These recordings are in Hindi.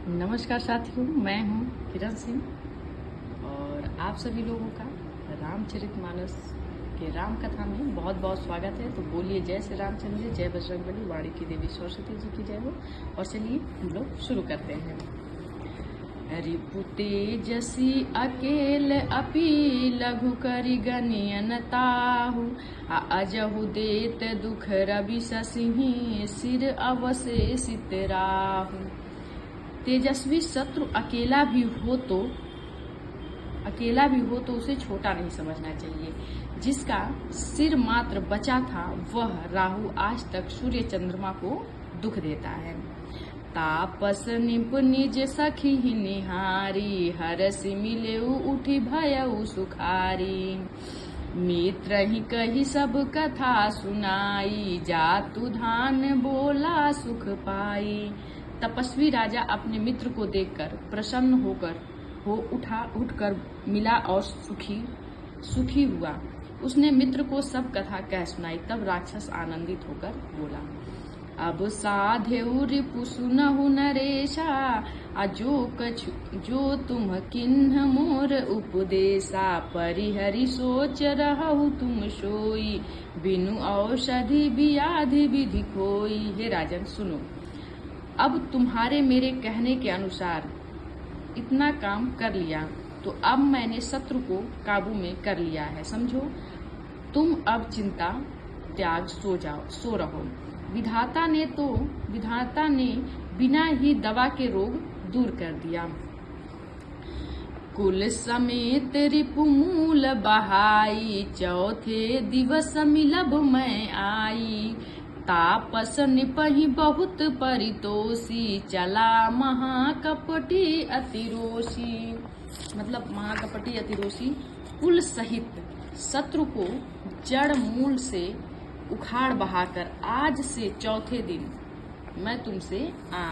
नमस्कार साथियों, मैं हूँ किरण सिंह और आप सभी लोगों का रामचरितमानस के राम कथा में बहुत बहुत स्वागत है। तो बोलिए जय श्री रामचंद्र, जय बजरंगबली, वाणी की देवी सरस्वती जी की जय हो। और चलिए हम लोग शुरू करते हैं। रिपु तेजसी अकेल अपि लघु करि गनियन ताहु, अजहु देत दुख रवि ससिहि सिर अवशेषित राहु। तेजस्वी शत्रु अकेला भी हो तो उसे छोटा नहीं समझना चाहिए। जिसका सिर मात्र बचा था वह राहु आज तक सूर्य चंद्रमा को दुख देता है। तापस निप निज सखी निहारी, हरसि मिलेउ उठी भयउ सुखारी। मित्र ही कही सब कथा सुनाई, जातु धान बोला सुख पाई। तपस्वी राजा अपने मित्र को देखकर प्रसन्न उठकर मिला और सुखी हुआ। उसने मित्र को सब कथा कह सुनाई। तब राक्षस आनंदित होकर बोला, अब साधेउ रिपु सुनहु नरेशा, जो तुम किन्ह मोर उपदेशा। परिहरि सोच रहु तुम सोई, बिनु औषधि व्याधि विधि कोई। हे राजन सुनो, अब तुम्हारे मेरे कहने के अनुसार इतना काम कर लिया तो अब मैंने शत्रु को काबू में कर लिया है। समझो, तुम अब चिंता त्याग सो रहो। विधाता ने बिना ही दवा के रोग दूर कर दिया। कुल समेत रिपु मूल बहाई, चौथे दिवस मिलब मैं आई। तापस निपहि बहुत परितोषी, चला महाकपटी अतिरोषी। मतलब महाकपटी अतिरोषी कुल सहित शत्रु को जड़ मूल से उखाड़ बहाकर आज से चौथे दिन मैं तुमसे आ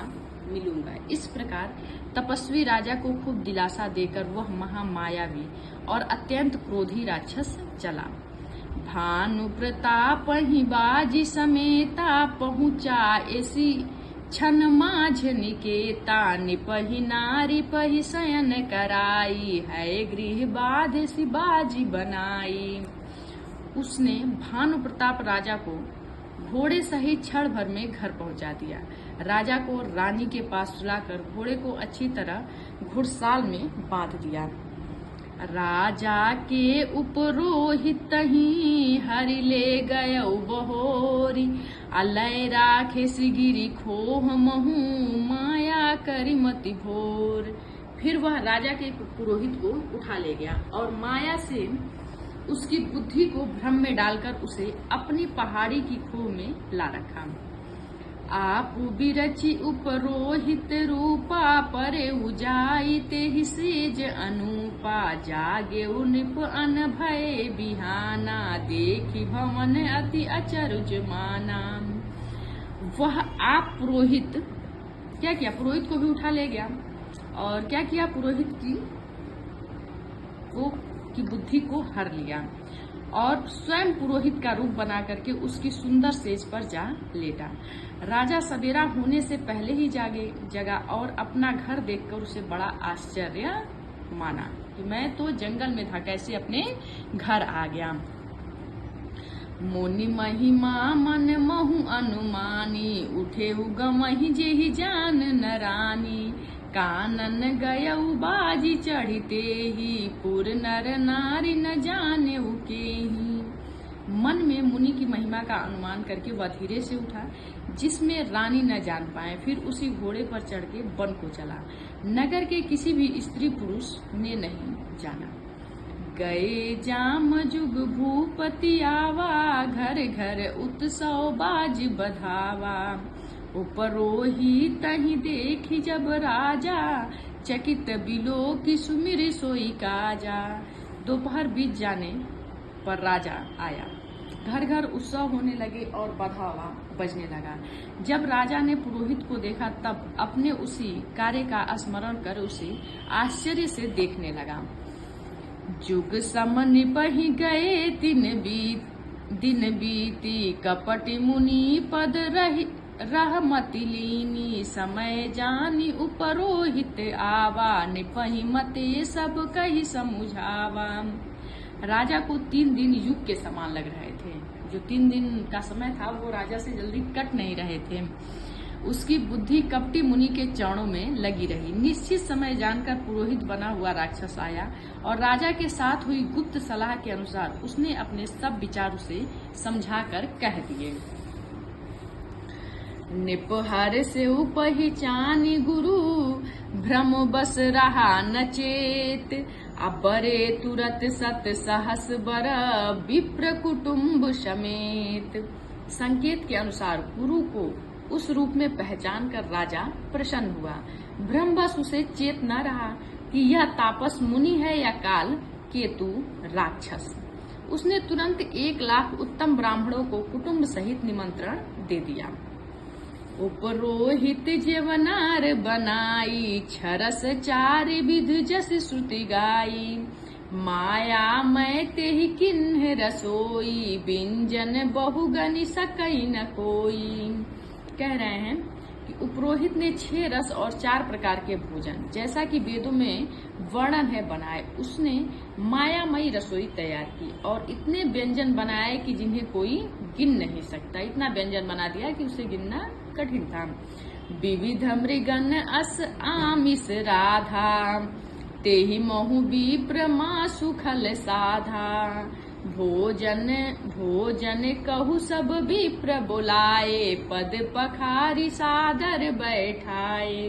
मिलूंगा। इस प्रकार तपस्वी राजा को खूब दिलासा देकर वह महामायावी और अत्यंत क्रोधी राक्षस चला। भानु प्रताप ही बाजी समेता, पहुँचा ऐसी छन माझ निकेता। निपहि नारी पहि शयन कराई, है गृह बाध सी बाजी बनाई। उसने भानु प्रताप राजा को घोड़े सहित क्षण भर में घर पहुंचा दिया। राजा को रानी के पास सुलाकर घोड़े को अच्छी तरह घुड़साल में बांध दिया। राजा के उपरोहित ही हरि ले गय बहोरी, अलय राखे सिगिरी खोह महू, माया करी मति भोर। फिर वह राजा के पुरोहित को उठा ले गया और माया से उसकी बुद्धि को भ्रम में डालकर उसे अपनी पहाड़ी की खोह में ला रखा। आप बिरचि उपरोहित रूपा, परे उजाई तेहि सेज अनुपा। जागे निप अन भय बिहाना, देखी भवन अति अचरज माना। वह आप पुरोहित क्या किया? पुरोहित को भी उठा ले गया और क्या किया? पुरोहित की बुद्धि को हर लिया और स्वयं पुरोहित का रूप बना करके उसकी सुंदर सेज पर जा लेटा। राजा सवेरा होने से पहले ही जगा और अपना घर देखकर उसे बड़ा आश्चर्य माना कि मैं तो जंगल में था, कैसे अपने घर आ गया। मोनि महिमा मन महु अनुमानी, उठे गमहि जेहि जान नरानी। कानन गयउ बाजी चढ़िते ही, पुर नर नारी न जाने केही। मन में मुनि की महिमा का अनुमान करके वह धीरे से उठा, जिसमें रानी न जान पाए। फिर उसी घोड़े पर चढ़ के वन को चला। नगर के किसी भी स्त्री पुरुष ने नहीं जाना। गए जाम जुग भूपति आवा, घर घर उत्सव बाज बधावा। उपरोहित ही देखी जब राजा, चकित बिलो की सुमिर सोई काजा। दोपहर बीत जाने पर राजा आया। घर घर उत्सव होने लगे और बधावा बजने लगा। जब राजा ने पुरोहित को देखा तब अपने उसी कार्य का स्मरण कर उसे आश्चर्य से देखने लगा। जुग समनि पहि गए दिन बीती, कपट मुनि पद रहमति लीनी, समय जानी उपरोहित आवा, निपहि मते सब कही समुझावा। राजा को 3 दिन युग के समान लग रहे थे। जो 3 दिन का समय था वो राजा से जल्दी कट नहीं रहे थे। उसकी बुद्धि कपटी मुनि के चरणों में लगी रही। निश्चित समय जानकर पुरोहित बना हुआ राक्षस आया और राजा के साथ हुई गुप्त सलाह के अनुसार उसने अपने सब विचार उसे समझाकर कह दिए। निपहर से पहचानी गुरु, भ्रम बस रहा न चेत, अबरे तुरत सत सहस बर, विप्र कुटुम्ब समेत। संकेत के अनुसार गुरु को उस रूप में पहचान कर राजा प्रसन्न हुआ। भ्रमवश उसे चेत न रहा कि यह तापस मुनि है या काल केतु राक्षस। उसने तुरंत 1 लाख उत्तम ब्राह्मणों को कुटुंब सहित निमंत्रण दे दिया। उपरोहित जेवनार बनाई, छरस 4 विध जस श्रुति गाई, माया मैं तेहि किन्ह रसोई, व्यंजन बहुगनि सकई न कोई। कह रहे हैं कि उपरोहित ने 6 रस और 4 प्रकार के भोजन जैसा कि वेदों में वर्णन है बनाए। उसने मायामयी रसोई तैयार की और इतने व्यंजन बनाए कि जिन्हें कोई गिन नहीं सकता। इतना व्यंजन बना दिया कि उसे गिनना कठिन था। विविध मृगन अस आमिष राधा, तेहि महु विप्र मासु खल साधा, भोजन भोजन कहु सब विप्र बुलाए, पद पखारी सादर बैठाए।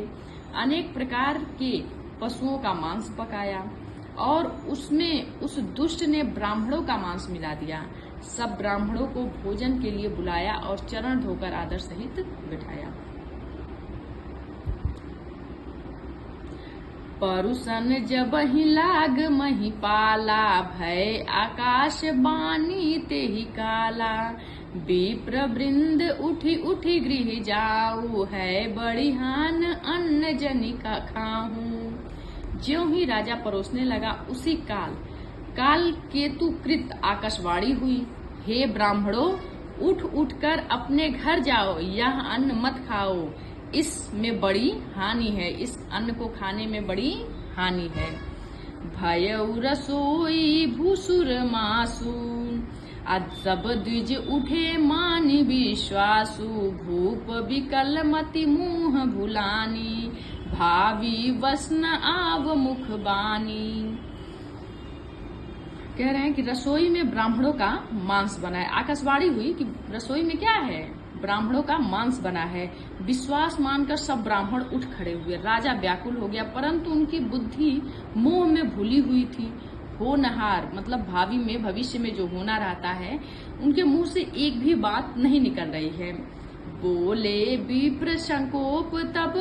अनेक प्रकार के पशुओं का मांस पकाया और उसमें उस दुष्ट ने ब्राह्मणों का मांस मिला दिया। सब ब्राह्मणों को भोजन के लिए बुलाया और चरण धोकर आदर सहित बिठाया। परुसन जब ही लाग मही पाला, भय आकाश बानी तेहि काला, विप्र वृंद उठी उठी गृह जाऊ, है बड़ी हान अन्न जनिका खाऊं। ज्यों ही राजा परोसने लगा उसी काल केतु कृत आकाशवाणी हुई, हे ब्राह्मणों, उठ उठकर अपने घर जाओ, यह अन्न मत खाओ, इसमें बड़ी हानि है, इस अन्न को खाने में बड़ी हानि है। भयउ रसोई भूसुर मासु, आज सब द्विज उठे मानि विश्वासु, भूप विकल मति मुंह भुलानी, भावी वसन आव मुख बानी। कह रहे हैं कि रसोई में ब्राह्मणों का मांस बना है। आकाशवाणी हुई कि रसोई में क्या है, ब्राह्मणों का मांस बना है। विश्वास मानकर सब ब्राह्मण उठ खड़े हुए। राजा व्याकुल हो गया, परंतु उनकी बुद्धि मोह में भूली हुई थी। होनहार मतलब भावी में, भविष्य में जो होना रहता है, उनके मुंह से एक भी बात नहीं निकल रही है। बोले विप्र संकोप तब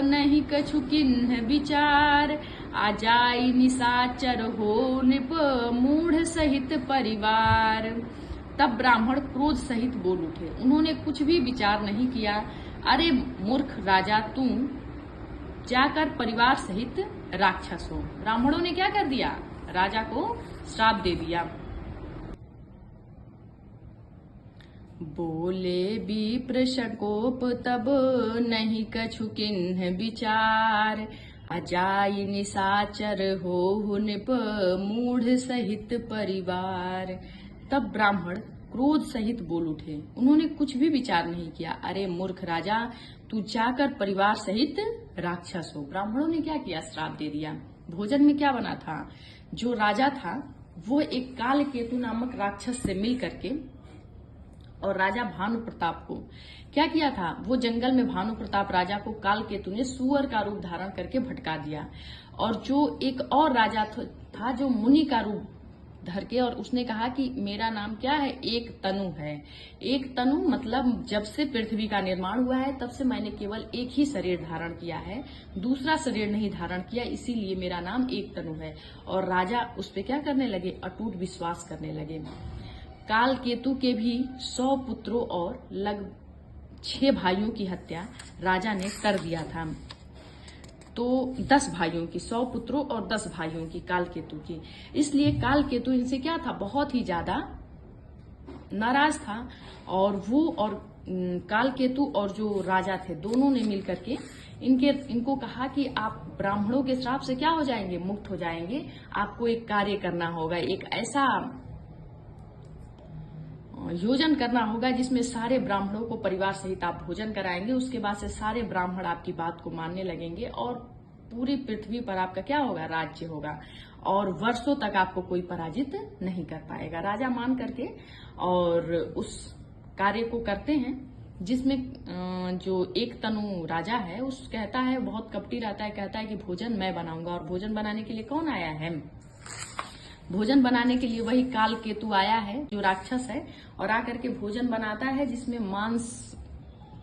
नहीं कछु किन्ह विचार, आ जाई निशाचर हो निप मूढ़ सहित परिवार। तब ब्राह्मण क्रोध सहित बोल उठे। उन्होंने कुछ भी विचार नहीं किया। अरे मूर्ख राजा, तू जाकर परिवार सहित राक्षस हो। ब्राह्मणों ने क्या कर दिया, राजा को श्राप दे दिया। बोले विप्र शकोप तब नहीं कछु किन्ह विचार, अजाई निशाचर हो निप मूढ़ सहित परिवार। तब ब्राह्मण क्रोध सहित बोल उठे। उन्होंने कुछ भी विचार नहीं किया। अरे मूर्ख राजा, तू जाकर परिवार सहित राक्षस हो। ब्राह्मणों ने क्या किया, श्राप दे दिया। भोजन में क्या बना था, जो राजा था वो एक काल केतु नामक राक्षस से मिल करके और राजा भानु प्रताप को क्या किया था, वो जंगल में भानु प्रताप राजा को काल केतु ने सुअर का रूप धारण करके भटका दिया। और जो एक और राजा था जो मुनि का रूप धर के, और उसने कहा कि मेरा नाम क्या है, एक तनु है। एक तनु मतलब जब से पृथ्वी का निर्माण हुआ है तब से मैंने केवल एक ही शरीर धारण किया है, दूसरा शरीर नहीं धारण किया, इसीलिए मेरा नाम एक तनु है। और राजा उस पे क्या करने लगे, अटूट विश्वास करने लगे। काल केतु के भी 100 पुत्रों और लगभग 6 भाइयों की हत्या राजा ने कर दिया था। तो 10 भाइयों की, 100 पुत्रों और 10 भाइयों की काल केतु की। इसलिए काल केतु इनसे क्या था, बहुत ही ज्यादा नाराज था। और वो और कालकेतु और जो राजा थे दोनों ने मिलकर के इनको कहा कि आप ब्राह्मणों के श्राप से क्या हो जाएंगे, मुक्त हो जाएंगे। आपको एक कार्य करना होगा, एक ऐसा योजन करना होगा जिसमें सारे ब्राह्मणों को परिवार सहित आप भोजन कराएंगे। उसके बाद से सारे ब्राह्मण आपकी बात को मानने लगेंगे और पूरी पृथ्वी पर आपका क्या होगा, राज्य होगा और वर्षों तक आपको कोई पराजित नहीं कर पाएगा। राजा मान करके और उस कार्य को करते हैं, जिसमें जो एक तनु राजा है उस कहता है, बहुत कपटी रहता है, कहता है कि भोजन मैं बनाऊंगा। और भोजन बनाने के लिए कौन आया है? भोजन बनाने के लिए वही कालकेतु आया है जो राक्षस है, और आकर के भोजन बनाता है जिसमें मांस,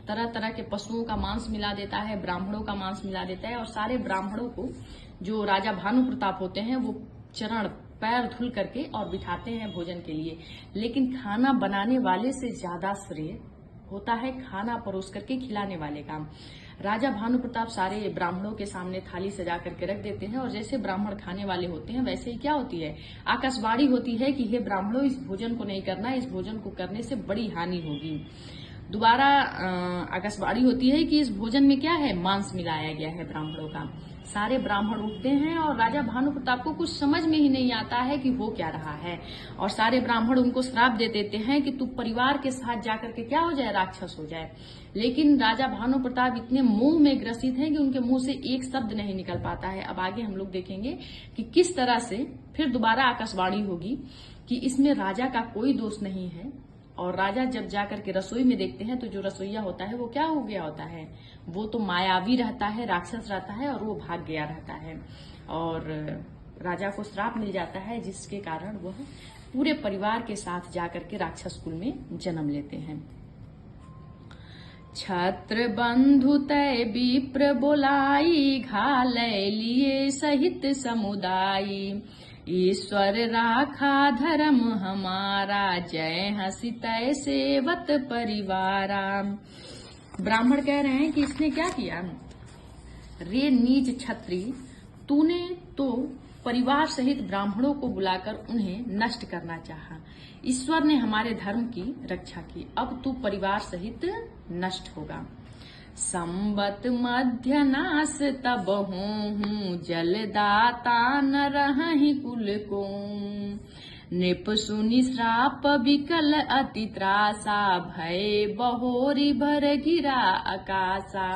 तरह तरह के पशुओं का मांस मिला देता है, ब्राह्मणों का मांस मिला देता है। और सारे ब्राह्मणों को जो राजा भानु प्रताप होते हैं वो चरण पैर धुल करके और बिठाते हैं भोजन के लिए। लेकिन खाना बनाने वाले से ज्यादा श्रेय होता है खाना परोस करके खिलाने वाले का। राजा भानु प्रताप सारे ब्राह्मणों के सामने थाली सजा करके रख देते हैं और जैसे ब्राह्मण खाने वाले होते हैं वैसे ही क्या होती है, आकाशवाणी होती है कि हे ब्राह्मणों, इस भोजन को नहीं करना, इस भोजन को करने से बड़ी हानि होगी। दोबारा आकाशवाणी होती है कि इस भोजन में क्या है, मांस मिलाया गया है ब्राह्मणों का। सारे ब्राह्मण उठते हैं और राजा भानु प्रताप को कुछ समझ में ही नहीं आता है कि हो क्या रहा है, और सारे ब्राह्मण उनको श्राप दे देते हैं कि तू परिवार के साथ जाकर के क्या हो जाए, राक्षस हो जाए। लेकिन राजा भानु प्रताप इतने मोह में ग्रसित हैं कि उनके मुंह से एक शब्द नहीं निकल पाता है। अब आगे हम लोग देखेंगे कि किस तरह से फिर दोबारा आकाशवाणी होगी कि इसमें राजा का कोई दोष नहीं है। और राजा जब जाकर के रसोई में देखते हैं तो जो रसोईया होता है वो क्या हो गया होता है, वो तो मायावी रहता है, राक्षस रहता है और वो भाग गया रहता है और राजा को श्राप मिल जाता है, जिसके कारण वह पूरे परिवार के साथ जाकर के राक्षस कुल में जन्म लेते हैं। छत्र बंधु तय विप्र बोलाई, घालय लिए सहित समुदायी। ईश्वर राखा धर्म हमारा, जय हंसी तय सेवत परिवारा। ब्राह्मण कह रहे हैं कि इसने क्या किया, रे नीच छत्री, तूने तो परिवार सहित ब्राह्मणों को बुलाकर उन्हें नष्ट करना चाहा। ईश्वर ने हमारे धर्म की रक्षा की, अब तू परिवार सहित नष्ट होगा। संबत मध्य नास तब हूँ, जलदाता न रही कुल को। नृप सुनि श्राप विकल अति त्रासा, भय बहोरी भर गिरा आकाशा।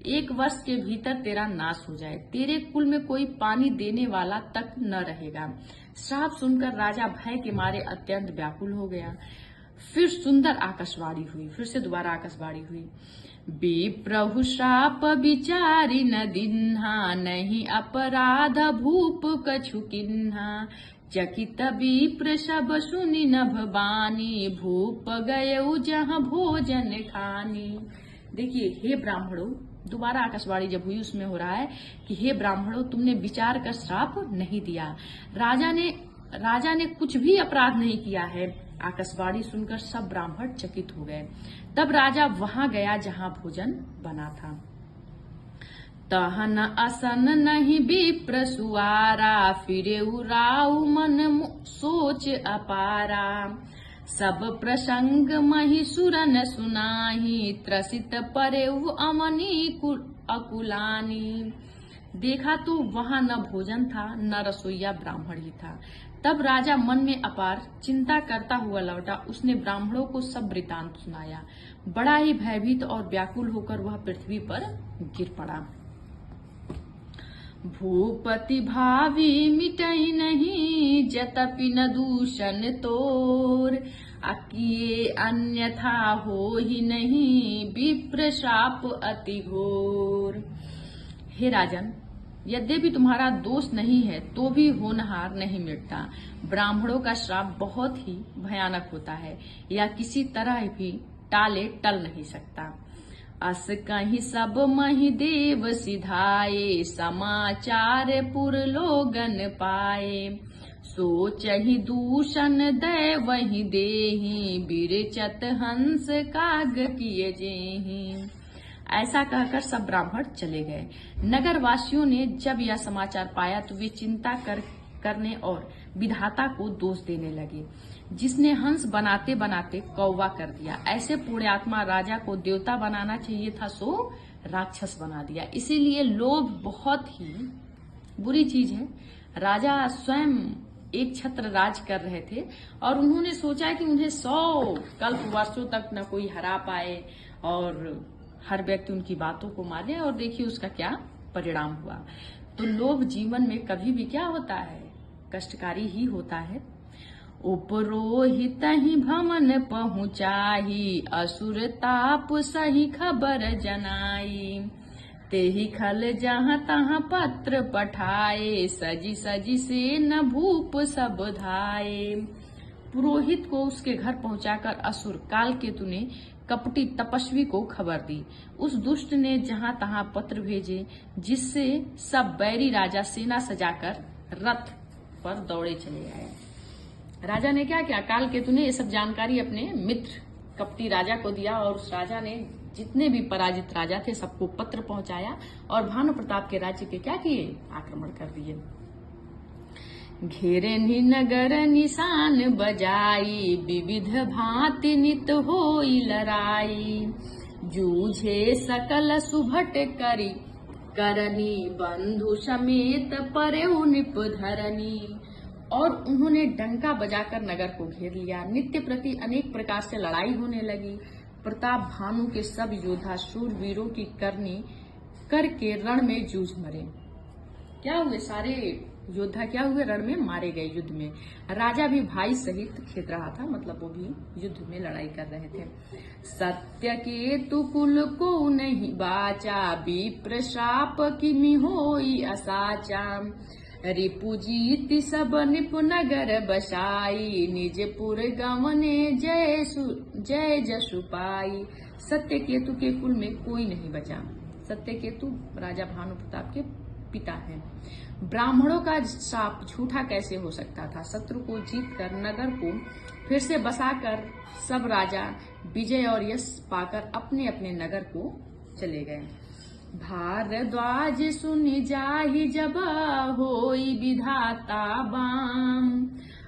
1 वर्ष के भीतर तेरा नाश हो जाए, तेरे कुल में कोई पानी देने वाला तक न रहेगा। श्राप सुनकर राजा भय के मारे अत्यंत व्याकुल हो गया। फिर सुंदर आकाशवाणी हुई, फिर से दोबारा आकाशवाणी हुई। विप्रहु श्राप विचारी न दिन्हा, नहीं अपराध भूप कछु किन्हा। चकित विप्र सब सुनि नभ बानी, भूप गयउ जहाँ भोजन खानी। देखिए, हे ब्राह्मणों, दोबारा आकाशवाणी जब हुई उसमें हो रहा है कि हे ब्राह्मणों, तुमने विचार कर श्राप नहीं दिया। राजा ने कुछ भी अपराध नहीं किया है। आकाशवाणी सुनकर सब ब्राह्मण चकित हो गए। तब राजा वहां गया जहां भोजन बना था। तहन असन नहीं विप्र सुआरा, फिरे उराऊ मन सोच अपारा। सब प्रसंग मही सुरन सुनाही, त्रसित परेउ अमनी अकुलानी। देखा तो वहां न भोजन था न रसोईया ब्राह्मण ही था। तब राजा मन में अपार चिंता करता हुआ लौटा। उसने ब्राह्मणों को सब वृतांत सुनाया। बड़ा ही भयभीत और व्याकुल होकर वह पृथ्वी पर गिर पड़ा। भूपति भावी मिटई नहीं, जतपि न दूषण तोर। अकिए अन्यथा हो ही नहीं, विप्र शाप अति घोर। हे राजन, यद्यपि तुम्हारा दोष नहीं है तो भी होनहार नहीं मिटता। ब्राह्मणों का श्राप बहुत ही भयानक होता है, या किसी तरह भी टाले टल नहीं सकता। अस कहीं सब मही देव सिधाए, समाचार पुर लोगन पाए। सोचहि दूषण दय वही देही, बिरचत हंस काग किए जेही। ऐसा कहकर सब ब्राह्मण चले गए। नगर वासियों ने जब यह समाचार पाया तो वे चिंता करने और विधाता को दोष देने लगे, जिसने हंस बनाते बनाते कौवा कर दिया। ऐसे पुण्यात्मा राजा को देवता बनाना चाहिए था, सो राक्षस बना दिया। इसीलिए लोभ बहुत ही बुरी चीज है। राजा स्वयं एक छत्र राज कर रहे थे और उन्होंने सोचा कि उन्हें 100 कल्प वर्षों तक न कोई हरा पाए और हर व्यक्ति उनकी बातों को माने, और देखिए उसका क्या परिणाम हुआ। तो लोभ जीवन में कभी भी क्या होता है, कष्टकारी ही होता है। उपरोहित ही भमन पहुँचाही, असुर ताप सही खबर जनाई। तेहि खल जहाँ तहाँ पत्र पठाए, सजी सजी से न भूप सब धाये। पुरोहित को उसके घर पहुंचाकर असुर कालकेतु ने कपटी तपस्वी को खबर दी। उस दुष्ट ने जहां तहां पत्र भेजे, जिससे सब बैरी राजा सेना सजाकर रथ पर दौड़े चले आए। राजा ने क्या किया, कालकेतु ने ये सब जानकारी अपने मित्र कपटी राजा को दिया और उस राजा ने जितने भी पराजित राजा थे सबको पत्र पहुंचाया और भानु प्रताप के राज्य के क्या किए, आक्रमण कर दिए। घेरे नि नगर निशान बजाई, विविध भांति नित होई लड़ाई। जूझे सकल सुभट करी, करनी बंधु समेत परेउ निप धरनी। और उन्होंने डंका बजाकर नगर को घेर लिया। नित्य प्रति अनेक प्रकार से लड़ाई होने लगी। प्रताप भानु के सब योद्धा शूरवीरों की करनी करके रण में जूझ मरे। क्या हुए, सारे योद्धा क्या हुए, रण में मारे गए युद्ध में। राजा भी भाई सहित खेद रहा था, मतलब वो भी युद्ध में लड़ाई कर रहे थे। सत्य के तु कुल को नहीं बाचा, विप्र श्राप किमि होई असाचा। रिपु जीत सब निप नगर बसाई, निजपुर गवने जय जसु पाई। सत्यकेतु के कुल में कोई नहीं बचा। सत्यकेतु राजा भानु प्रताप के पिता हैं। ब्राह्मणों का शाप झूठा कैसे हो सकता था। शत्रु को जीतकर नगर को फिर से बसाकर सब राजा विजय और यश पाकर अपने अपने नगर को चले गए। भारद्वाज सुनि जाहि जब, होई विधाता बाम।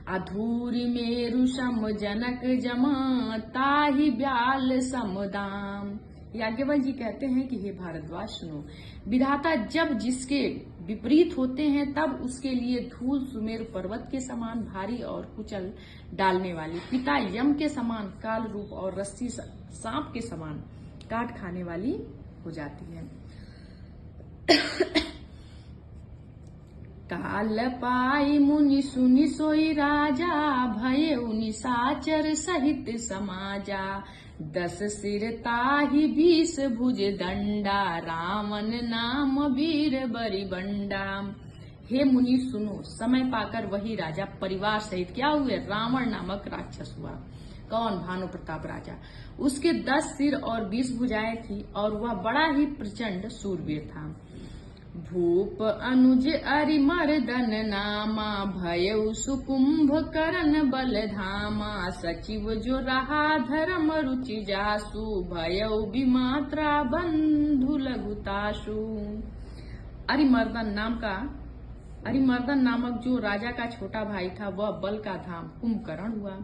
अधूरी मेरु सम जनक जमा, ताहि ब्याल समदाम। याज्ञवल जी कहते हैं कि हे भारद्वाज सुनो, विधाता जब जिसके विपरीत होते हैं तब उसके लिए धूल सुमेरु पर्वत के समान भारी और कुचल डालने वाली, पिता यम के समान काल रूप और रस्सी सांप के समान काट खाने वाली हो जाती है। काल पाई मुनि सुनि सोई राजा, भये उनि साचर सहित समाजा। 10 सिर ताहि 20 भुज दंडा, रावण नाम वीर बरी बंडा। हे मुनि सुनो, समय पाकर वही राजा परिवार सहित क्या हुए, रावण नामक राक्षस हुआ। कौन, भानु प्रताप राजा। उसके 10 सिर और 20 भुजाएं थी और वह बड़ा ही प्रचंड सूरवीर था। भूप अनुज अरिमर्दन नामा, भयउ सुकुंभ करण बल धामा। सचिव जो रहा धर्म रुचि जासु, भयउ विमात्रा बंधु लघुतासु। अरिमर्दन नामक जो राजा का छोटा भाई था वह बल का धाम कुंभकर्ण हुआ।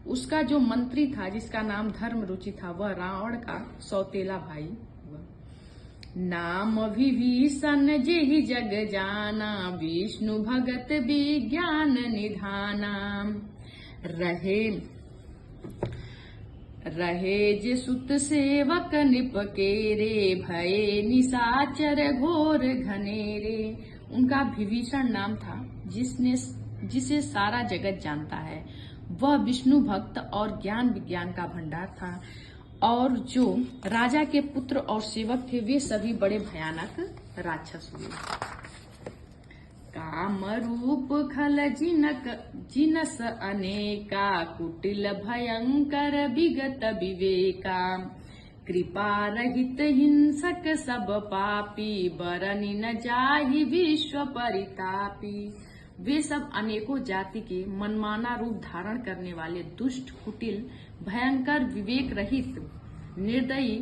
उसका जो मंत्री था जिसका नाम धर्म रुचि था वह रावण का सौतेला भाई हुआ। नाम विभीषण जेहि जग जाना, विष्णु भगत विज्ञान निधाना। रहे जे सुत सेवक निपकेरे, भये निशाचर घोर घनेरे। उनका विभीषण नाम था जिसे सारा जगत जानता है। वह विष्णु भक्त और ज्ञान विज्ञान का भंडार था, और जो राजा के पुत्र और सेवक थे वे सभी बड़े भयानक राक्षस हुए। काम रूप खल जिनस अनेका, कुटिल भयंकर विगत विवेका। कृपा रहित हिंसक सब पापी, बरनि न जाहि विश्व परितापी। वे सब अनेकों जाति के मनमाना रूप धारण करने वाले दुष्ट, कुटिल, भयंकर, विवेक रहित, निर्दयी,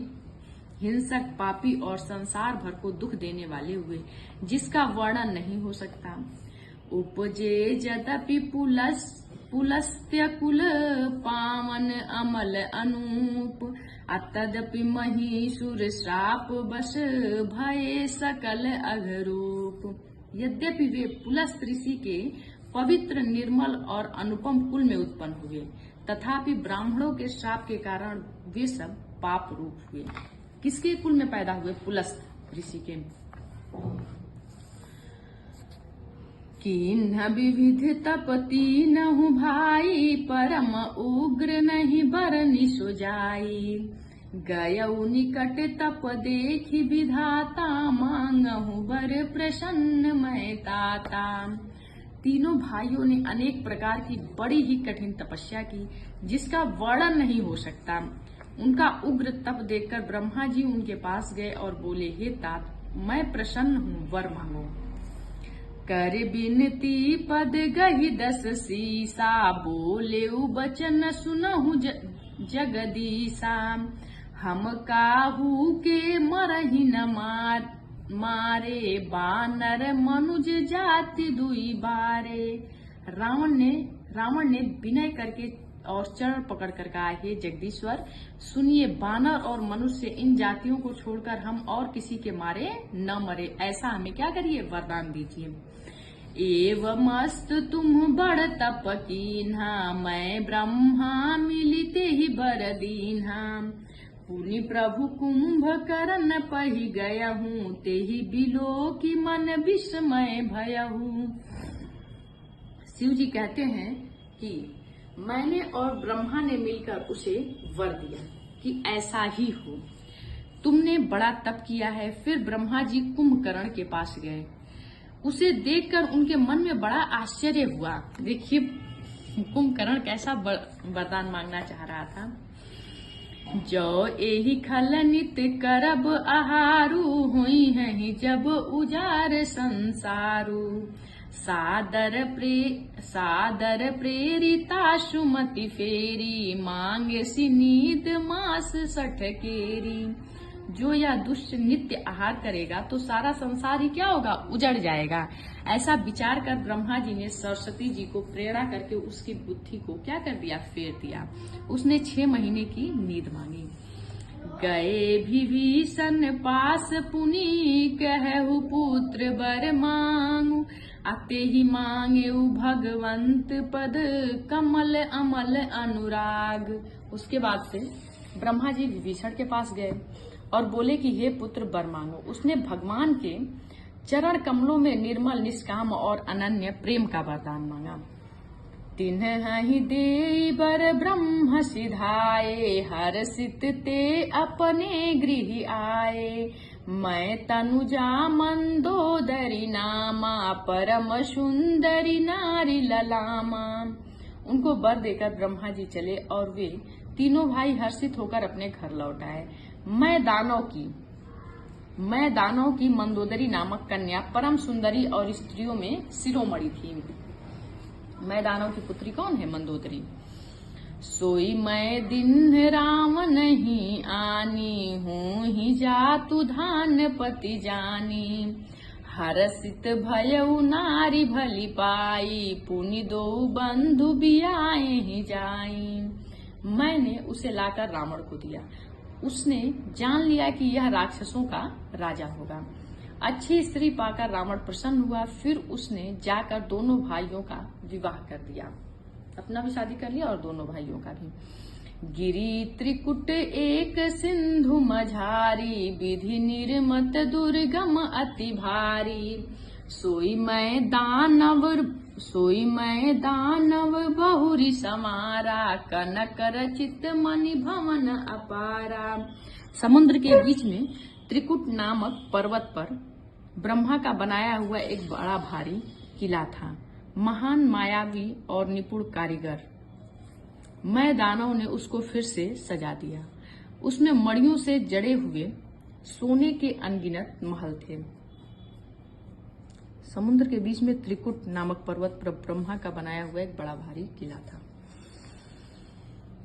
हिंसक, पापी और संसार भर को दुख देने वाले हुए, जिसका वर्णन नहीं हो सकता। उपजे यद्यपि पुलस्त्य कुल पावन अमल अनूप तदपि महिषुर श्राप बस भये सकल अघरूप। यद्यपि वे पुलस्त ऋषि के पवित्र निर्मल और अनुपम कुल में उत्पन्न हुए, तथापि ब्राह्मणों के श्राप के कारण वे सब पाप रूप हुए। किसके कुल में पैदा हुए? पुलस्त ऋषि के। किन्ह विविध तप तीनहु भाई, परम उग्र नहीं बरनि सुजाई। गयऊ निकट तप देखि विधाता, मांगहु बर प्रसन्न मैं ताता। तीनों भाइयों ने अनेक प्रकार की बड़ी ही कठिन तपस्या की, जिसका वर्णन नहीं हो सकता। उनका उग्र तप देखकर ब्रह्मा जी उनके पास गए और बोले, हे तात, मैं प्रसन्न हूँ, वर मांगो। कर बिनती पद गही 10 सीसा, बोले बचन सुनहु जगदीसा। हम काहू के मरहि न मारे, बानर मनुज जाति दुई बारे। रावण ने विनय करके और चरण पकड़ कर कहा, हे जगदीश्वर, सुनिए, बानर और मनुष्य इन जातियों को छोड़कर हम और किसी के मारे न मरे, ऐसा हमें क्या करिए, वरदान दीजिए। एवमस्त तुम बड़ तप कीन्हा, मैं ब्रह्मा मिलिते ही बर दीन्हा। पुनि प्रभु कुंभकर्ण पहि गयहूँ, तेहि बिलो की मन विस्मय भयहूँ। शिव जी कहते हैं कि मैंने और ब्रह्मा ने मिलकर उसे वर दिया कि ऐसा ही हो। तुमने बड़ा तप किया है। फिर ब्रह्मा जी कुंभकर्ण के पास गए। उसे देखकर उनके मन में बड़ा आश्चर्य हुआ। देखिए कुंभकर्ण कैसा वरदान मांगना चाह रहा था। जो एहि खल नित करब आहारू, हुई है जब उजार संसारू। सादर प्रेरिता सुमति फेरी, मांगे सिनीत मास 60 केरी। जो यह दुष्ट नित्य आहार करेगा तो सारा संसार ही क्या होगा, उजड़ जाएगा। ऐसा विचार कर ब्रह्मा जी ने सरस्वती जी को प्रेरणा करके उसकी बुद्धि को क्या कर दिया, फेर दिया। उसने 6 महीने की नींद मांगी। गए विभीषण पास पुनि, कहु पुत्र वर मांगू। अते ही मांगे भगवंत पद, कमल अमल अनुराग। उसके बाद से ब्रह्मा जी विभीषण के पास गए और बोले कि हे पुत्र वर मांगो। उसने भगवान के चरण कमलों में निर्मल, निष्काम और अनन्य प्रेम का वरदान मांगा। तिन्हि दे बर ब्रह्म सिधाए, हर्षित ते अपने गृह आए। मैं तनुजा मंदोदरी नामा, परम सुंदरी नारी ललामा। उनको वर देकर ब्रह्मा जी चले और वे तीनों भाई हर्षित होकर अपने घर लौट आए। मैं दानव की मंदोदरी नामक कन्या परम सुंदरी और स्त्रियों में शिरोमणि थी। मैं दानव की पुत्री कौन है? मंदोदरी। सोई मैं दिन राम नहीं आनी, हूँ ही जातु धान पति जानी। हर्षित भयउ नारी भली पाई, पुनि दो बंधु बियाए ही जाई। मैंने उसे लाकर रावण को दिया। उसने जान लिया कि यह राक्षसों का राजा होगा। अच्छी स्त्री पाकर रावण प्रसन्न हुआ। फिर उसने जाकर दोनों भाइयों का विवाह कर दिया, अपना भी शादी कर लिया और दोनों भाइयों का भी। गिरी त्रिकुट एक सिंधु मझारी, विधि निर्मत दुर्गम अति भारी। सोई मैं दानव बहुरी समारा, कनक रचित मणि भवन अपारा। समुद्र के बीच में त्रिकुट नामक पर्वत पर ब्रह्मा का बनाया हुआ एक बड़ा भारी किला था। महान मायावी और निपुण कारीगर मैं दानव ने उसको फिर से सजा दिया। उसमें मणियों से जड़े हुए सोने के अनगिनत महल थे। समुद्र के बीच में त्रिकुट नामक पर्वत पर ब्रह्मा का बनाया हुआ एक बड़ा भारी किला था।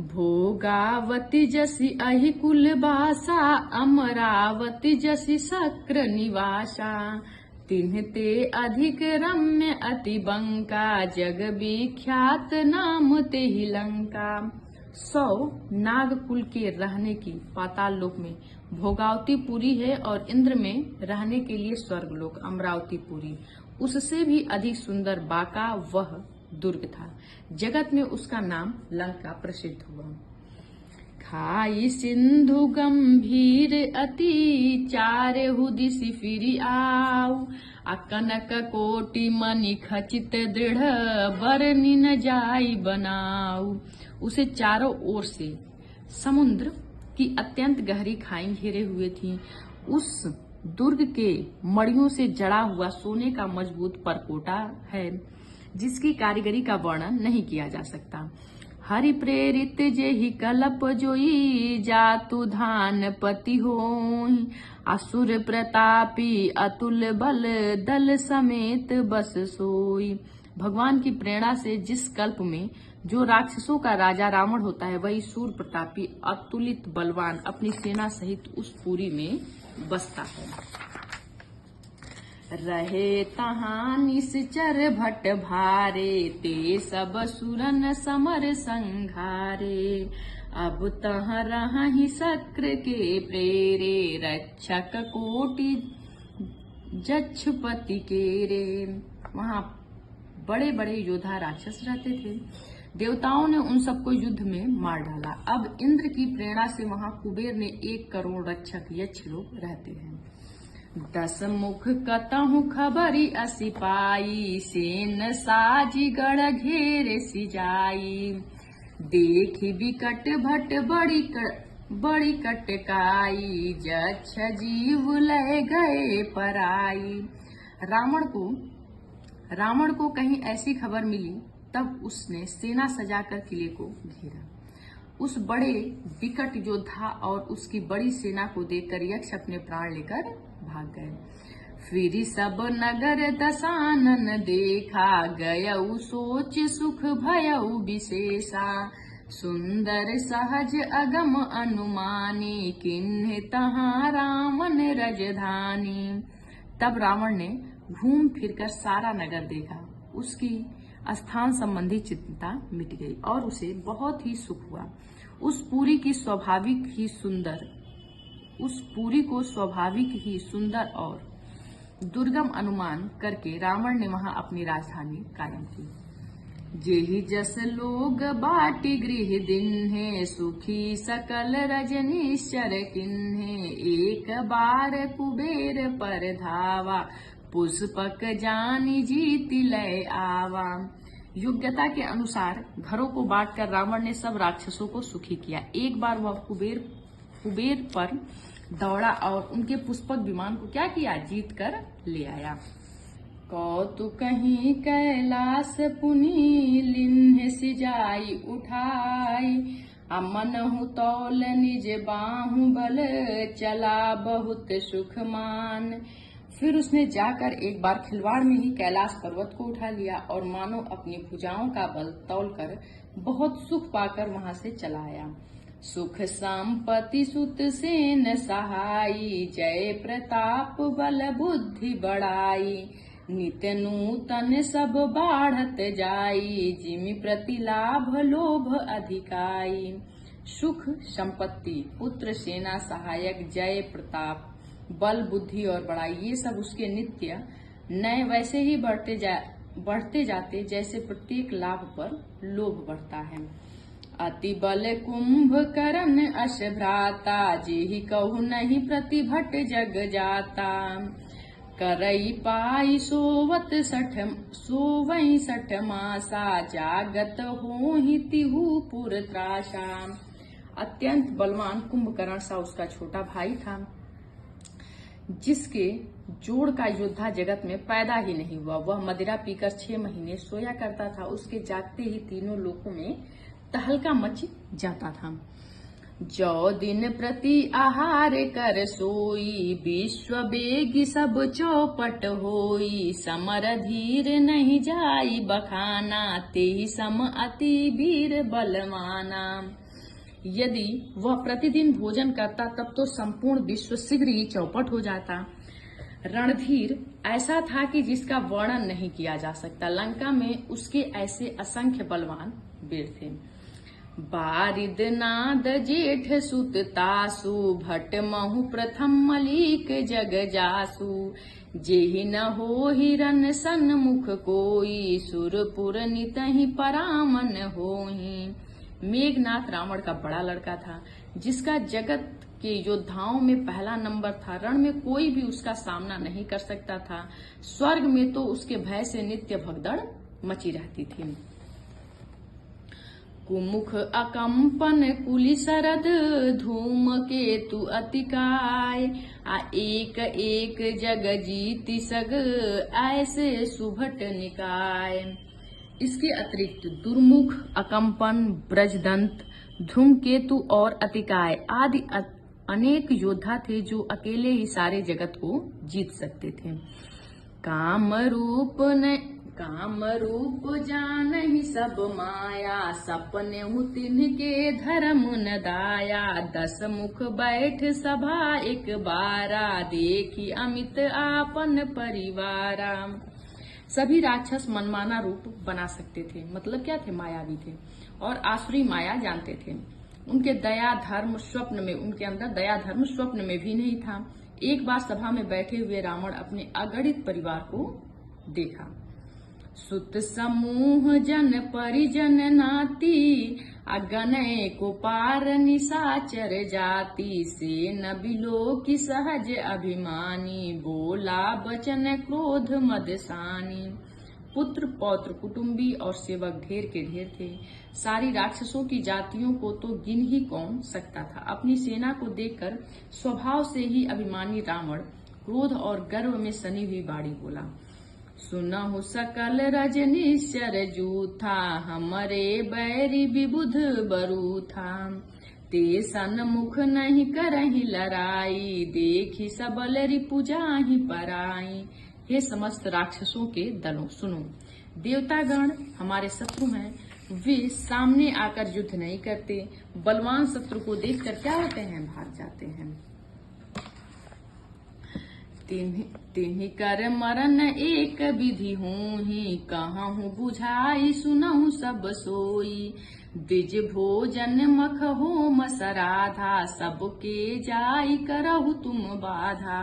भोगावती जसी अहि कुल बासा, अमरावती जसी शक्र निवासा। तिन्हते अधिक रम्य अति बंका, जग विख्यात नाम ते ही लंका। 100 नागकुल के रहने की पाताल लोक में भोगावतीपुरी है और इंद्र में रहने के लिए स्वर्गलोक अमरावतीपुरी। उससे भी अधिक सुंदर बाका वह दुर्ग था। जगत में उसका नाम लंका प्रसिद्ध हुआ। खाई सिंधु गंभीर अति, चारे हुदिसी फिरी आऊ। कनक कोटि मणि खचित दृढ़, बरनी न जाई बनाऊ। उसे चारों ओर से समुद्र की अत्यंत गहरी खाई घेरे हुए थी। उस दुर्ग के मड़ियों से जड़ा हुआ सोने का मजबूत परकोटा है, जिसकी कारीगरी का वर्णन नहीं किया जा सकता। हरि प्रेरित जेहि कलप जोई, जातु धान पति होई। असुर प्रतापी अतुल बल, दल समेत बस सोई। भगवान की प्रेरणा से जिस कल्प में जो राक्षसों का राजा रावण होता है, वही सूर प्रतापी अतुलित बलवान अपनी सेना सहित उस पुरी में बसता है। रहे तहाँ निश्चर भट भारे, ते सब सुरन समर संघारे। अब तह रहि शक्र के प्रेरे, रक्षक कोटि जक्षपति के रे। वहाँ बड़े बड़े योद्धा राक्षस रहते थे। देवताओं ने उन सबको युद्ध में मार डाला। अब इंद्र की प्रेरणा से वहाँ कुबेर ने 1 करोड़ रक्षक यक्ष लोग रहते हैं। 10 मुख कतहु खबरी असी पाई, सेन साजी गढ़ घेरे सिजाई। देखी विकट भट बड़ी कटकाई, जक्ष जीव ले गए पराई। रावण को कहीं ऐसी खबर मिली, तब उसने सेना सजाकर किले को घेरा। उस बड़े विकट योद्धा और उसकी बड़ी सेना को देखकर यक्ष अपने प्राण लेकर भाग गए। फिर सब नगर दशानन देखा, गयऊ सोच सुख भयऊ विशेषा। सुंदर सहज अगम अनुमानी, किन्ह तहाँ रावण रजधानी। तब रावण ने घूम फिरकर सारा नगर देखा। उसकी स्थान संबंधी चिंता मिट गई और उसे बहुत ही सुख हुआ। उस पुरी को स्वाभाविक ही सुंदर और दुर्गम अनुमान करके रावण ने वहां अपनी राजधानी कायम की। जेहि जस लोग बाटी गृह दिन्हे, सुखी सकल रजनीश्वर किन्हे। एक बार कुबेर पर धावा, पुष्पक जानी जीति लय आवा। योग्यता के अनुसार घरों को बांटकर रावण ने सब राक्षसों को सुखी किया। एक बार वह कुबेर पर दौड़ा और उनके पुष्पक विमान को क्या किया, जीत कर ले आया। कौतुक कहीं कैलाश पुनि, लिन्ह सिजाई उठाई। मनहु तौल निज बाहु बल, चला बहुत सुख मान। फिर उसने जाकर एक बार खिलवाड़ में ही कैलाश पर्वत को उठा लिया और मानो अपनी भुजाओं का बल तौलकर बहुत सुख पाकर वहां से चला आया। सुख संपत्ति सुत सेन सहाई, जय प्रताप बल बुद्धि बढ़ाई। नित्य नूतन सब बाढ़त जाई, जिमि प्रति लाभ लोभ अधिकाई। सुख संपत्ति, पुत्र, सेना, सहायक, जय प्रताप, बल, बुद्धि और बड़ाई, ये सब उसके नित्य नए वैसे ही बढ़ते जाते जैसे प्रत्येक लाभ पर लोभ बढ़ता है। अति बल कुंभकर्ण अश भ्राता, जेहि कहु नहीं प्रतिभट जग जाता। करई पाई सोवई 60 मासा, जागत होहि तिहु पुर त्रासा। अत्यंत बलवान कुंभकर्ण सा उसका छोटा भाई था, जिसके जोड़ का योद्धा जगत में पैदा ही नहीं हुआ। वह मदिरा पीकर 6 महीने सोया करता था। उसके जागते ही तीनों लोकों में तहलका मच जाता था। जो दिन प्रति आहार कर सोई, विश्व बेगी सब चौपट होई। समर धीर नहीं जाई बखाना, तेहि सम अति वीर बलवाना। यदि वह प्रतिदिन भोजन करता तब तो संपूर्ण विश्व शीघ्र ही चौपट हो जाता। रणधीर ऐसा था कि जिसका वर्णन नहीं किया जा सकता। लंका में उसके ऐसे असंख्य बलवान वीर थे। बारिद नाद जेठ सुत तासु, भट महु प्रथम मलिक जग जासु। जेहि न हो हिरन सन्मुख कोई, सुरपुर नितहि परामन होहि। मेघनाथ रावण का बड़ा लड़का था, जिसका जगत के योद्धाओं में पहला नंबर था। रण में कोई भी उसका सामना नहीं कर सकता था। स्वर्ग में तो उसके भय से नित्य भगदड़ मची रहती थी। कुमुख अकंपन कुली शरद, धूम केतु अतिकाय। एक एक जग जीति सग, ऐसे सुभट निकाय। इसके अतिरिक्त दुर्मुख, अकंपन, ब्रजदंत, धूमकेतु और अतिकाय आदि अनेक योद्धा थे जो अकेले ही सारे जगत को जीत सकते थे। काम रूप जानहि सब माया, सपने तिनके धर्म न दाया। 10 मुख बैठ सभा एक बारा, देखी अमित आपन परिवारा। सभी राक्षस मनमाना रूप बना सकते थे, मतलब क्या थे, मायावी थे और आसुरी माया जानते थे। उनके अंदर दया धर्म स्वप्न में भी नहीं था। एक बार सभा में बैठे हुए रावण अपने अगणित परिवार को देखा। सुत समूह जन परिजन नाती, अगनय को पार निशाचर जाति। से न बिलो की सहज अभिमानी, बोला बचन क्रोध मदसानी। पुत्र पौत्र कुटुंबी और सेवक ढेर के ढेर थे। सारी राक्षसों की जातियों को तो गिन ही कौन सकता था। अपनी सेना को देखकर स्वभाव से ही अभिमानी रावण क्रोध और गर्व में सनी हुई बाणी बोला। सुनहु सकल रजनीश्वर जूथा, हमरे बैरी विबुध बरू था। ते सन्मुख नहीं करहि लड़ाई, देखी सबल रिपु जाहि पराई। हे समस्त राक्षसों के दलों, सुनो, देवतागण हमारे शत्रु हैं। वे सामने आकर युद्ध नहीं करते, बलवान शत्रु को देखकर क्या होते हैं, भाग जाते हैं। तिन्हि कर मरन एक विधि होहि, कहूँ बुझाई सुनहु सब सोई। द्विज भोजन मख होम सराधा, सबके जाई करहु तुम बाधा।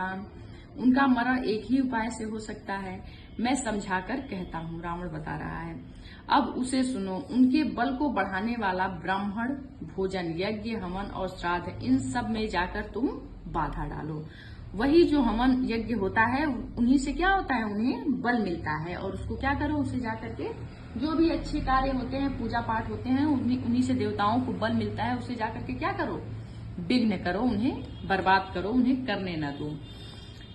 उनका मरण एक ही उपाय से हो सकता है, मैं समझाकर कहता हूँ, रावण बता रहा है। अब उसे सुनो। उनके बल को बढ़ाने वाला ब्राह्मण, भोजन, यज्ञ, हवन और श्राद्ध, इन सब में जाकर तुम बाधा डालो। वही जो हवन यज्ञ होता है, उन्हीं से क्या होता है, उन्हें बल मिलता है। और उसको क्या करो, उसे जाकर के जो भी अच्छे कार्य होते हैं, पूजा पाठ होते हैं, उन्हीं से देवताओं को बल मिलता है। उसे जाकर के क्या करो, विघ्न करो, उन्हें बर्बाद करो, उन्हें करने न दो।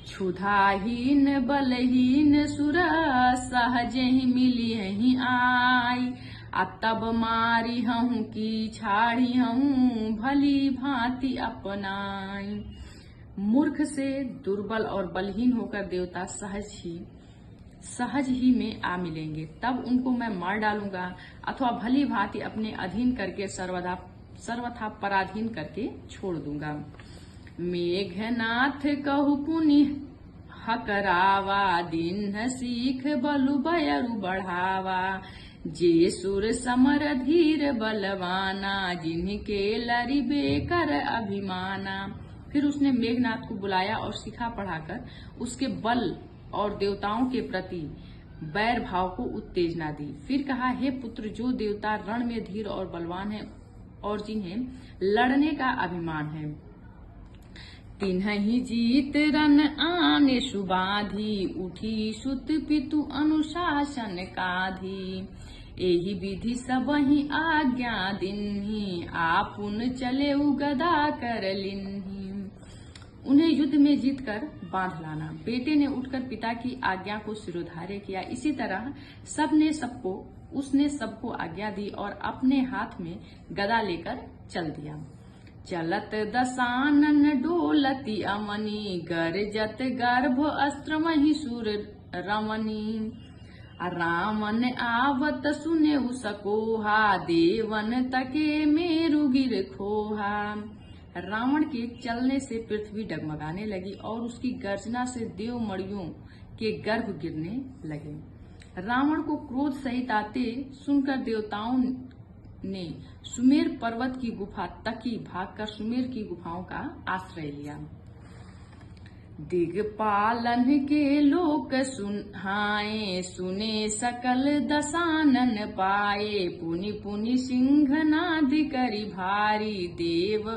क्षुधाहीन बलहीन सुर, सहज ही मिली ही आई। तब मारी हूँ की छाड़ी हूँ, भली भांति अपनाई। मूर्ख से दुर्बल और बलहीन होकर देवता सहज ही में आ मिलेंगे, तब उनको मैं मार डालूंगा, अथवा भली भांति अपने अधीन करके सर्वथा पराधीन करके छोड़ दूंगा। मेघनाथ कहु पुनि हकरावा, दिन सीख बलु बयरु बढ़ावा। जे सुर समर धीर बलवाना, जिनके लरिबे कर अभिमाना। फिर उसने मेघनाथ को बुलाया और सिखा पढ़ाकर उसके बल और देवताओं के प्रति बैर भाव को उत्तेजना दी। फिर कहा, हे पुत्र, जो देवता रण में धीर और बलवान है और जिन्हें लड़ने का अभिमान है, तिन्हि जीत रन आने सुबाधी। उठी सुत पितु अनुशासन काधी, एहि विधि सबहि आज्ञा दिन्हि। आपुन चले गदा कर लिन्हि। उन्हें युद्ध में जीतकर बांध लाना। बेटे ने उठकर पिता की आज्ञा को शिरोधार्य किया। इसी तरह उसने सबको आज्ञा दी और अपने हाथ में गदा लेकर चल दिया। चलत दशानन डोलती अमनी, गरजत गर्भ अस्त्र महिषुर रमनी। रामन आवत सुने सकोहा, देवन तके मेरु गिर खोहा। रावण के चलने से पृथ्वी डगमगाने लगी और उसकी गर्जना से देवमणियों के गर्भ गिरने लगे। रावण को क्रोध सहित आते सुनकर देवताओं ने सुमेर पर्वत की गुफा तक ही भागकर सुमेर की गुफाओं का आश्रय लिया। दिग्पालन के लोक सुहाए, सुने सकल दशानन पाए, पुनि पुनि सिंहनाद करि भारी, देव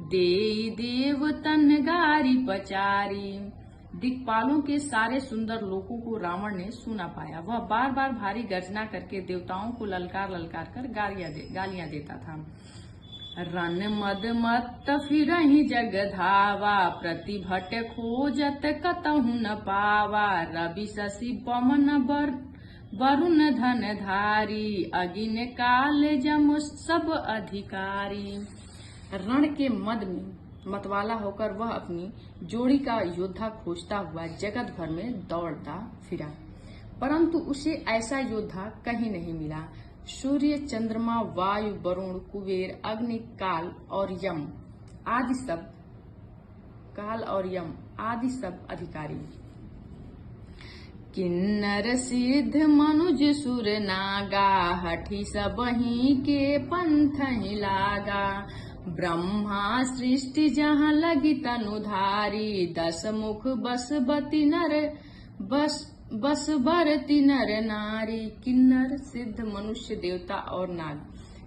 देव तनगारी पचारी। दिक्पालों के सारे सुंदर लोकों को रावण ने सुना पाया। वह बार बार भारी गर्जना करके देवताओं को ललकार ललकार कर गालियां देता था। रन मद मत फिरहि जग धावा, प्रतिभट खोजत कतहु न पावा, रवि शशि पवन वरुण धन धारी, अगिन काल जम सब अधिकारी। रण के मद में मतवाला होकर वह अपनी जोड़ी का योद्धा खोजता हुआ जगत भर में दौड़ता फिरा, परंतु उसे ऐसा योद्धा कहीं नहीं मिला। सूर्य, चंद्रमा, वायु, वरुण, कुबेर, अग्नि, काल और यम आदि सब अधिकारी। किन्नर सिद्ध मनुज सुर नागा, हठी सबही के पंथ ही लागा, ब्रह्मा सृष्टि जहाँ लगी तनुधारी, 10 मुख बसबती नर बस बरती नर नारी। किन्नर, सिद्ध, मनुष्य, देवता और नाग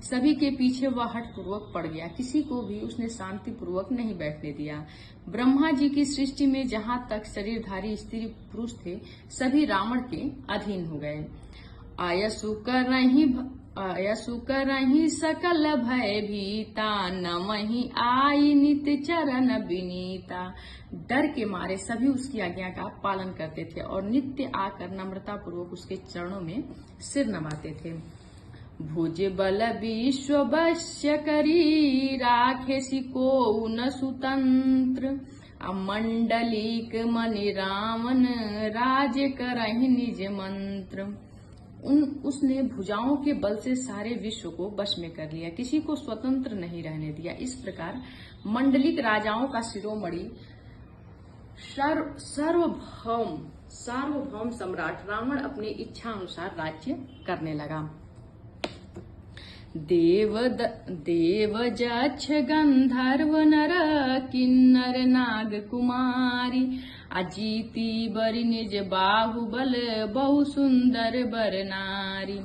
सभी के पीछे वह हठ पूर्वक पड़ गया। किसी को भी उसने शांति पूर्वक नहीं बैठने दिया। ब्रह्मा जी की सृष्टि में जहाँ तक शरीरधारी स्त्री पुरुष थे, सभी रावण के अधीन हो गए। अयसु करहि सकल भय भीता, नमहि आई नित चरण विनीता। डर के मारे सभी उसकी आज्ञा का पालन करते थे और नित्य आकर नम्रता पूर्वक उसके चरणों में सिर नवाते थे। भुज बल विश्व वश्य करी, राखे सिको न सुतंत्र, मंडलिक मणि रावण राज करहि निज मंत्र। उसने भुजाओं के बल से सारे विश्व को वश में कर लिया, किसी को स्वतंत्र नहीं रहने दिया। इस प्रकार मंडलिक राजाओं का शिरोमणि सार्वभौम सम्राट रावण अपनी इच्छा अनुसार राज्य करने लगा। देव जक्ष गंधर्व नर, किन्नर नाग कुमारी, अजीति बरि निज बाहुबल, बहु सुंदर बर नारी।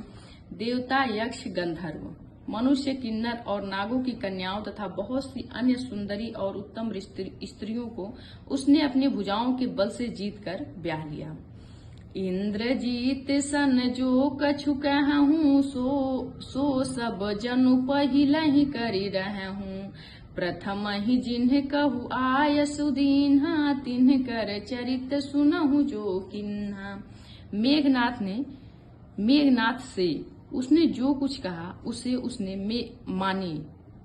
देवता, यक्ष, गंधर्व, मनुष्य, किन्नर और नागों की कन्याओं तथा बहुत सी अन्य सुंदरी और उत्तम स्त्रियों को उसने अपनी भुजाओं के बल से जीतकर ब्याह लिया। इंद्रजीत सन जो कछु कहूँ, सो सब जनु पहिलहि करि रहूँ, प्रथम ही जिन्ह कहु आय सुदीन्हा, तिन्ह कर चरित सुनहु जो किन्हा। मेघनाथ से उसने जो कुछ कहा उसे उसने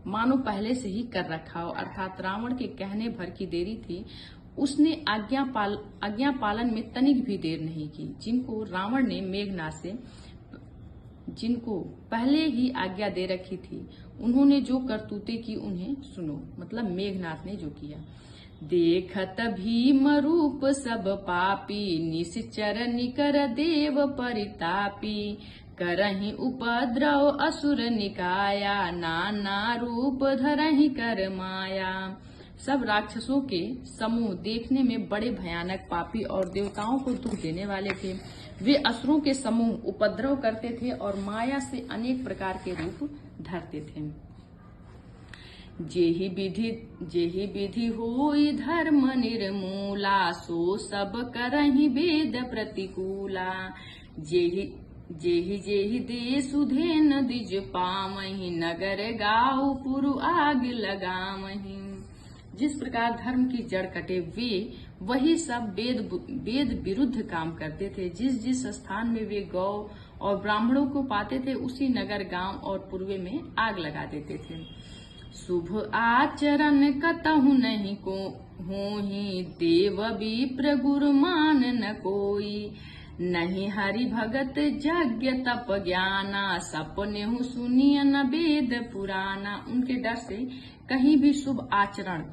मानो पहले से ही कर रखा हो, अर्थात रावण के कहने भर की देरी थी। उसने आज्ञा पालन में तनिक भी देर नहीं की। जिनको रावण ने मेघनाथ से जिनको पहले ही आज्ञा दे रखी थी, उन्होंने जो करतूते की उन्हें सुनो, मतलब मेघनाथ ने जो किया। देखत भीम रूप सब पापी, निश्चर निकर देव परितापी, करहि उपद्रव असुर निकाया, नाना रूप धरहि कर माया। सब राक्षसों के समूह देखने में बड़े भयानक, पापी और देवताओं को दुख देने वाले थे। वे असुरों के समूह उपद्रव करते थे और माया से अनेक प्रकार के रूप धरते थे। जेहि विधि होई धर्म निर्मूला, सो सब करहि वेद प्रतिकूला। जेहि देशु धेन द्विज पावहि, नगर गाँव पुरु आग लगावहि। जिस प्रकार धर्म की जड़ कटे, वे वही सब वेद विरुद्ध काम करते थे। जिस जिस स्थान में वे गौ और ब्राह्मणों को पाते थे, उसी नगर, गांव और पूर्वे में आग लगा देते थे। शुभ आचरण कतहु नहीं को होहि, देव विप्र गुरु मान न कोई। नहीं हरि भगत यज्ञ तप ज्ञाना, सपने हूँ सुनिय न वेद पुराना। उनके डर से कहीं भी शुभ आचरण,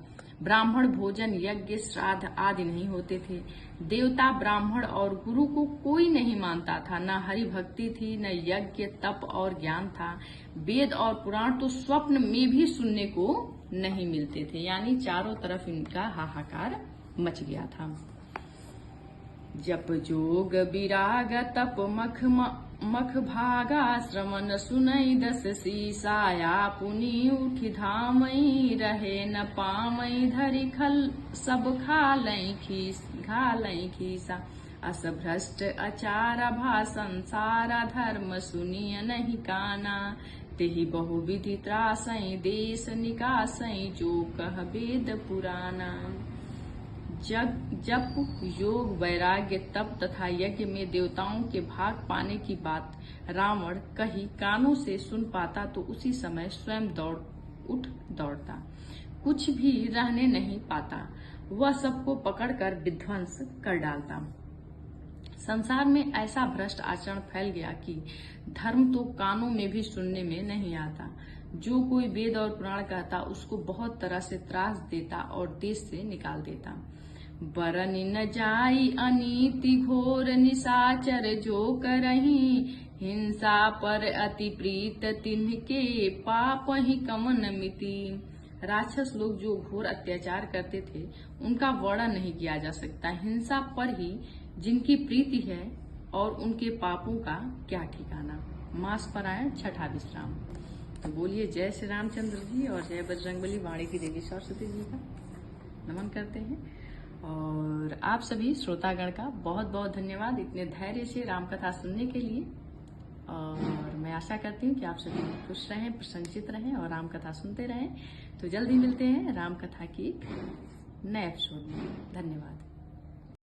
ब्राह्मण भोजन, यज्ञ, श्राद्ध आदि नहीं होते थे। देवता, ब्राह्मण और गुरु को कोई नहीं मानता था। न हरि भक्ति थी, न यज्ञ, तप और ज्ञान था। वेद और पुराण तो स्वप्न में भी सुनने को नहीं मिलते थे। यानी चारों तरफ इनका हाहाकार मच गया था। जप जोग विराग तप मख भागा, श्रवण सुनई दस सीसाया। पुनि उठि धामई, रहे न पामई, धरि खल सब खालई खीसा। अस भ्रष्ट अचार भा संसारा, धर्म सुनिय नहीं काना। तेहि बहुविधि त्रासई, देश निकासई, जो कह वेद पुराना। जप, योग, वैराग्य, तप तथा यज्ञ में देवताओं के भाग पाने की बात रावण कहीं कानों से सुन पाता तो उसी समय स्वयं दौड़ता, कुछ भी रहने नहीं पाता। वह सबको पकड़कर विध्वंस कर डालता। संसार में ऐसा भ्रष्ट आचरण फैल गया कि धर्म तो कानों में भी सुनने में नहीं आता। जो कोई वेद और पुराण कहता उसको बहुत तरह से त्रास देता और देश से निकाल देता। बरनि न जाई अनीति घोर, निशाचर जो करही। हिंसा पर अति प्रीत, तिन्हके पाप ही कमन मिति। राक्षस लोग जो घोर अत्याचार करते थे उनका वर्णन नहीं किया जा सकता। हिंसा पर ही जिनकी प्रीति है और उनके पापों का क्या ठिकाना। मास परायण छठा विश्राम। तो बोलिए जय श्री रामचंद्र जी और जय बजरंगबली। वाणी की देवी सरस्वती जी का नमन करते हैं। और आप सभी श्रोतागण का बहुत बहुत धन्यवाद इतने धैर्य से रामकथा सुनने के लिए। और मैं आशा करती हूँ कि आप सभी खुश रहें, प्रसन्नचित रहें और रामकथा सुनते रहें। तो जल्दी मिलते हैं रामकथा की नए एपिसोड में। धन्यवाद।